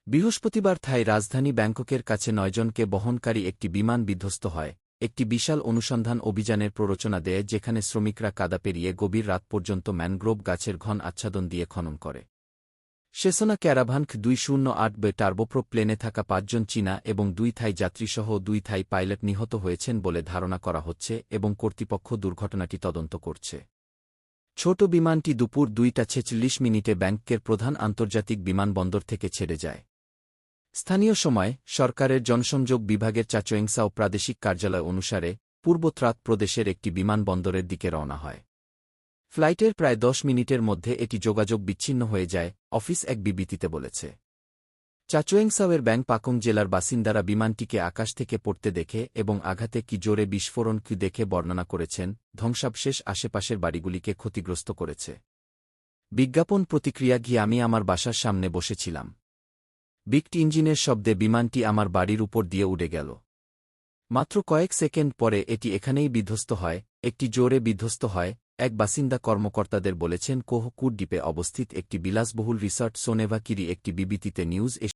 বৃহস্পতিবার থাই রাজধানী ব্যাংককের কাছে ৯ জনকে বহনকারী একটি বিমান বিধ্বস্ত হয়, একটি বিশাল অনুসন্ধান অভিযানের প্ররোচনা দেয় যেখানে শ্রমিকরা কাদা পেরিয়ে গভীর রাত পর্যন্ত ম্যানগ্রোভ গাছের ঘন আচ্ছাদন দিয়ে খনন করে। সেসনা ক্যারাভান K-208B টার্বোপ্রোপ প্লেনে থাকা ৫ জন চীনা এবং ২ থাই যাত্রীসহ ২ থাই পাইলট নিহত হয়েছেন বলে ধারণা করা হচ্ছে এবং কর্তৃপক্ষ দুর্ঘটনাটি তদন্ত করছে। ছোট বিমানটি দুপুর ২টা ৪৬ ব্যাংককের প্রধান আন্তর্জাতিক বিমানবন্দর থেকে ছেড়ে যায়। স্থানীয় সময় সরকারের জনসংযোগ বিভাগের চাচোয়েংসাও প্রাদেশিক কার্যালয় অনুসারে পূর্ব ত্রাত প্রদেশের একটি বিমানবন্দরের দিকে রওনা হয়। ফ্লাইটের প্রায় ১০ মিনিটের মধ্যে এটি যোগাযোগ বিচ্ছিন্ন হয়ে যায়, অফিস এক বিবৃতিতে বলেছে। চাচোয়েংসাওয়ের ব্যাং পাকং জেলার বাসিন্দারা বিমানটিকে আকাশ থেকে পড়তে দেখে এবং আঘাতে কি জোরে বিস্ফোরণ দেখে বর্ণনা করেছেন, ধ্বংসাবশেষ আশেপাশের বাড়িগুলিকে ক্ষতিগ্রস্ত করেছে। বিজ্ঞাপন প্রতিক্রিয়া আমি আমার বাসার সামনে বসেছিলাম। বিগট ইঞ্জিনের শব্দে বিমানটি আমার বাড়ির উপর দিয়ে উড়ে গেল। মাত্র কয়েক সেকেন্ড পরে এটি এখানেই বিধ্বস্ত হয়, একটি জোরে বিধ্বস্ত হয়, এক বাসিন্দা কর্মকর্তাদের বলেছেন। কোহ কুড দ্বীপে অবস্থিত একটি বিলাসবহুল রিসর্ট সোনেভা কিরি একটি বিবৃতিতে নিউজ